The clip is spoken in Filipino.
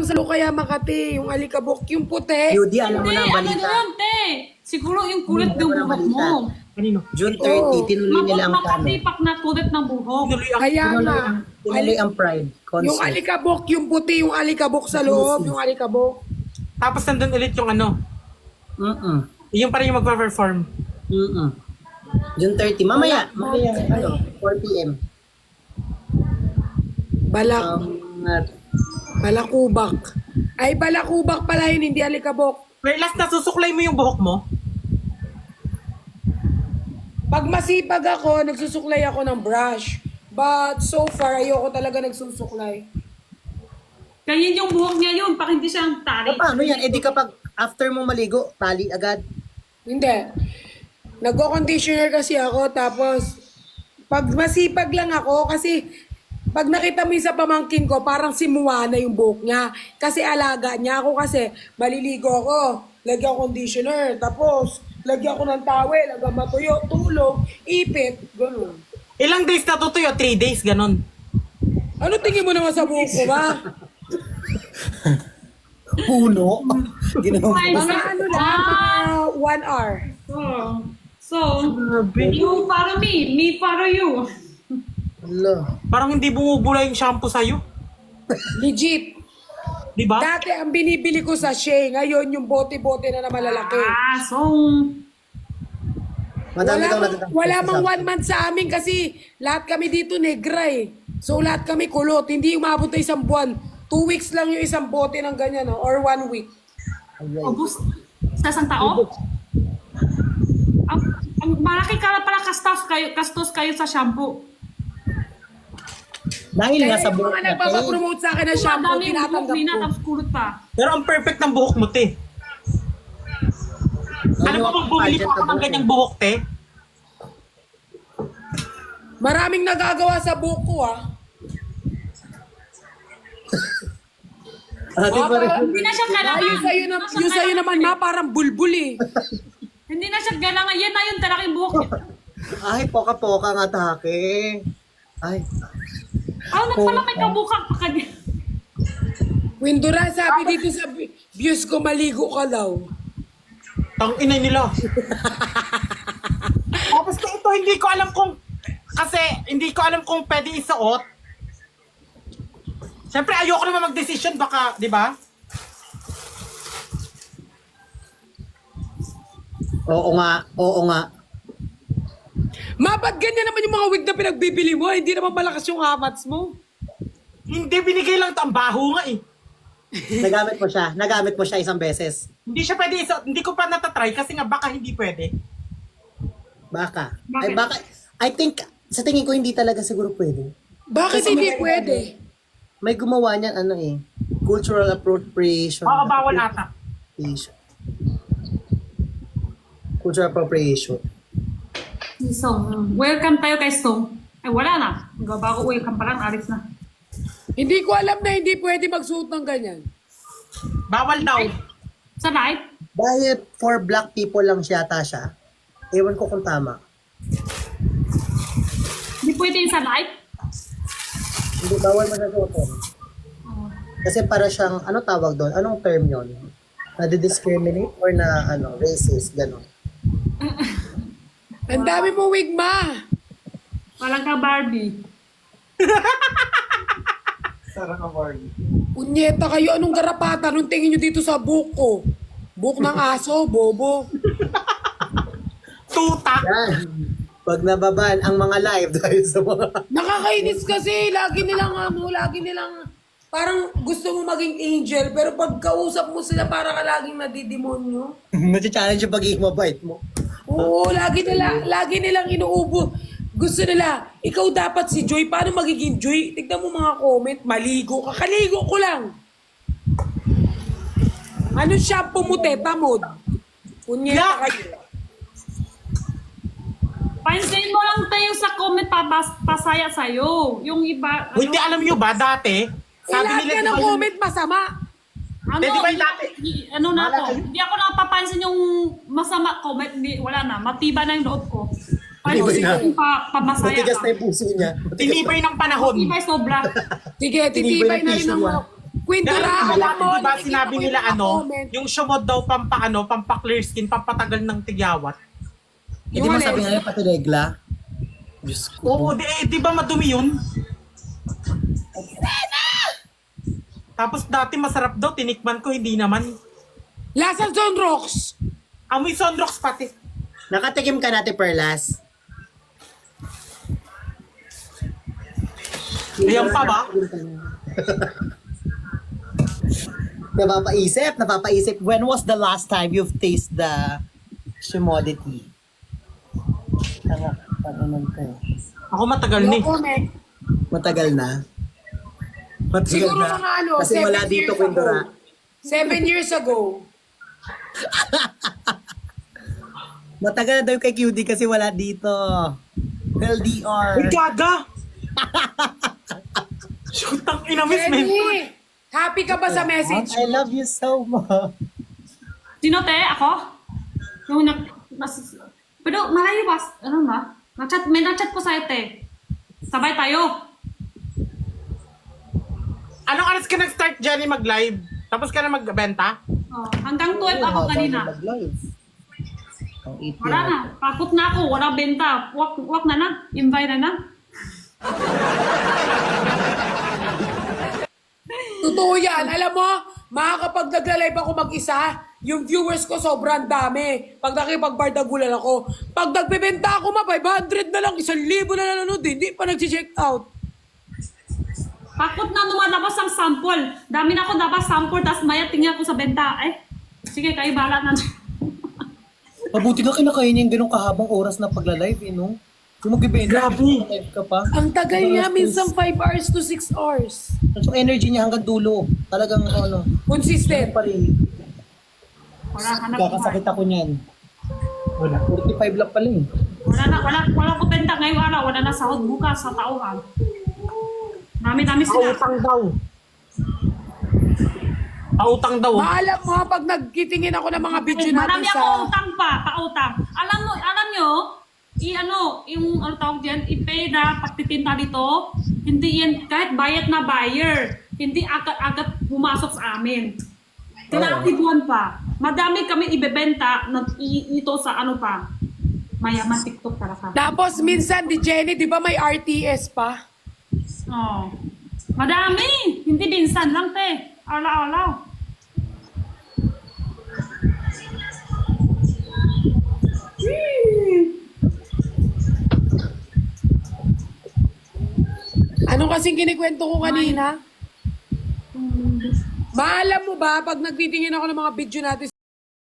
sa Lukaya Makati, yung alikabok, yung puti. Judy, alam mo Hindi, na ang ano balita. na yun, te? Siguro yung kulit Hindi, ng alam mo na buhok balita. mo. Kanino? June 30, tinuloy nila ang plano. Makatipak na kulit ng buhok. Kaya nga, Tinuloy ang Pride concert. yung alikabok, yung puti, yung alikabok sa loob, yung alikabok. Tapos nandun ulit yung ano, yung pa rin yung magpa-perform. June 30, mamaya, ano, 4 p.m. Balakubak. Ay, balakubak pala yun, hindi alikabok. Wait, last nasusuklay mo yung buhok mo? Pag masipag ako, nagsusuklay ako ng brush. But so far, ayoko talaga nagsusuklay. Kaya yung buhok niya yun, pag hindi siya ang tali. Paano yan? Eh di kapag after mo maligo, tali agad. Hindi. Nagko-conditioner kasi ako, tapos pag masipag lang ako, kasi pag nakita mo yung sa pamangkin ko, parang simuwa na yung buhok niya. Kasi alaga niya ako kasi maliligo ako, lagyan ko conditioner, tapos lagyan ko ng towel, hanggang matuyo, tulog, ipit, gano'n. Ilang days natutuyo? 3 days, ganon. Ano tingin mo naman sa buhok ko, ba? Puno. Ginawa mo. Mga ano lang, mga 1 hour. So, you follow me follow you. Hala. Parang hindi bumubula yung shampoo sa'yo. Legit. Di ba? Dati ang binibili ko sa Shea, ngayon yung bote-bote na malalaki. So, Madami kang Wala mang 1 month sa amin kasi lahat kami dito negra eh. So lahat kami kulot, hindi umabot na 1 buwan. 2 weeks lang yung isang bote ng ganyan, no? Or 1 week. ubus sa isang tao? Ang malaki ka pala kastos kayo sa shampoo. Dahil nga Kaya sa yung buhok mga natin. nagpapapromote sa akin ng shampoo, Madami yung buhok, tinatanggap Nina, ko. tapos kulot pa. Pero ang perfect ng buhok mo, te. Alam mo bang bumili pa ako ng ganyang buhok, te? Maraming nagagawa sa buhok ko, ah. Ate pa rin. Hindi na siya kailangan. Yung sa'yo naman, ma, parang bulbul eh. Hindi na siya kailangan. Yan na yung talaking buhok niya. Ay, poka-poka nga take. Ay. Pala may kabukak pa kanya. Windura, sabi dito sa views ko, maligo ka daw. Tang ina nila. Tapos ito, hindi ko alam kung, kasi hindi ko alam kung pwede isuot. Siyempre, ayoko naman mag-decision, baka, di ba? Oo nga, oo nga. Ma, ba't ganyan naman yung mga wig na pinagbibili mo? Hindi naman malakas yung hamats mo. Hindi, binigay lang ito. Ang baho nga eh. Nagamit mo siya isang beses. Hindi siya pwede isuot. Hindi ko pa natatry kasi nga baka hindi pwede. Baka. Bakit? Ay, baka. I think, sa tingin ko hindi talaga siguro pwede. Bakit Kasi hindi may- pwede? May gumawa niyan, ano eh, cultural appropriation. Oo, bawal ata. Cultural appropriation. So, welcome tayo kay Stone. Ay, wala na. Bago welcome pa lang, alis na. Hindi ko alam na hindi pwede magsuot ng ganyan. Bawal daw. Sa light? Dahil for black people lang siya, Tasha. Ewan ko kung tama. Hindi pwede yung sa light? Hindi, bawal mo na suotin. Kasi para siyang, ano tawag doon? Anong term yon? Na-discriminate or na, racist, gano'n. Ang dami mo wig, ma. Walang ka Barbie. Sarang award. Unyeta kayo, anong garapatan? Anong tingin nyo dito sa buhok ko? Buhok ng aso, bobo. Tutak. Yan. Pag nababan ang mga live dahil sa mga... Nakakainis kasi, lagi nilang parang gusto mo maging angel, pero pag kausap mo sila, para ka laging nadidemonyo. Nati-challenge yung pagiging mabait mo. Oo, lagi nilang inuubo. Gusto nila, ikaw dapat si Joy. Paano magiging Joy? Tignan mo mga comment, maligo ka. Kaligo ko lang. Ano shampoo mo, teta mo? Punyeta kayo. Pansin mo lang tayo sa comment pasaya sa'yo. Yung iba, Hindi, alam nyo ba, dati, sabi Lahat nila, ka di ng ba yung- comment masama. ano, Di ba yung dati? ano na ako, hindi ako napapansin yung masama comment, hindi, wala na, matiba na yung loob ko. Matibay na. Yung pamasaya Matigas ka. na yung puso niya. tinibay ng panahon. Matibay sobra. Sige, Tinibay titibay ng na rin tissue ang yan. Kwintura, alam mo, Di ba nakikita sinabi ko yung nila mga ano, comment. yung Shumod daw pampa-clear skin, pampatagal ng tigyawat. Hindi mo sabi nga pati regla. Diyos ko. Oo, di ba madumi yun? Tapos dati masarap daw, tinikman ko, hindi naman. Lasang Sunrocks. Amoy Sunrocks pati. Nakatikim ka natin, Perlas. Ayan pa ba? Napapaisip. When was the last time you've tasted the Shimodity? Tangan ka eh. Ako matagal No ni. comment. Matagal na. Matagal Siguro na. mga ano, Kasi 7 wala dito years kwintura. ago. 7 years ago. Matagal na daw kay QD kasi wala dito. LDR. Uy, gaga! Shootang ina, miss me. Jenny, happy ka ba sa message? I love you so much. Sino te? Ako? Yung pero malayo ba? Ano ba? May na-chat po sa'yo te. Sabay tayo. Anong oras ka nag-start, Jenny, mag-live? Tapos ka na magbenta? Oh, hanggang 12 ako kanina. Ang 18. Wala na. Pakot na ako. Wala benta. Wak na na. Invite na na. Totoo yan. Alam mo, makakapag nagla-live ako mag-isa, yung viewers ko sobrang dami. Pag nakipagbardagulan ako. Pag nagbebenta ako 500 na lang, 1,000 na nanonood, hindi pa nag-check out. Pakot na lumalabas ang sample. Dami na ako dapat sample, tapos maya tingnan ko sa benta. Ay, sige, kayo bahala na. Mabuti ka kinakain niya yung ganong kahabang oras na pagla-live, eh, no? Yung magbibenta, Grabe. live ka pa. Ang tagal niya, minsan 5 hours to 6 hours. So, energy niya hanggang dulo. Talagang, ano, Consistent. pa rin. Wala, hanap Kakasakit ako niyan. Wala. 45 lang pala eh. Wala ko benta ngayong araw. Wala na sahod bukas sa tauhan. Dami-dami sila. Pautang daw. Pautang daw. Maalam mo, pag nagkitingin ako ng mga video natin Marami ako sa... utang pa, pautang. Alam nyo, yung ano tawag dyan, i-pay na pagtitinda dito, hindi yan, kahit bayad na buyer, hindi agad-agad pumasok sa amin. Tinaktibuan pa. Madami kami ibebenta ito sa ano pa, mayaman TikTok talaga. Tapos minsan, di Jenny, di ba may RTS pa? Oh. Madami! Hindi binsan lang, te. Ala-ala. Ano kasing kinikwento ko kanina? Maalam mo ba, pag nagtitingin ako ng mga video natin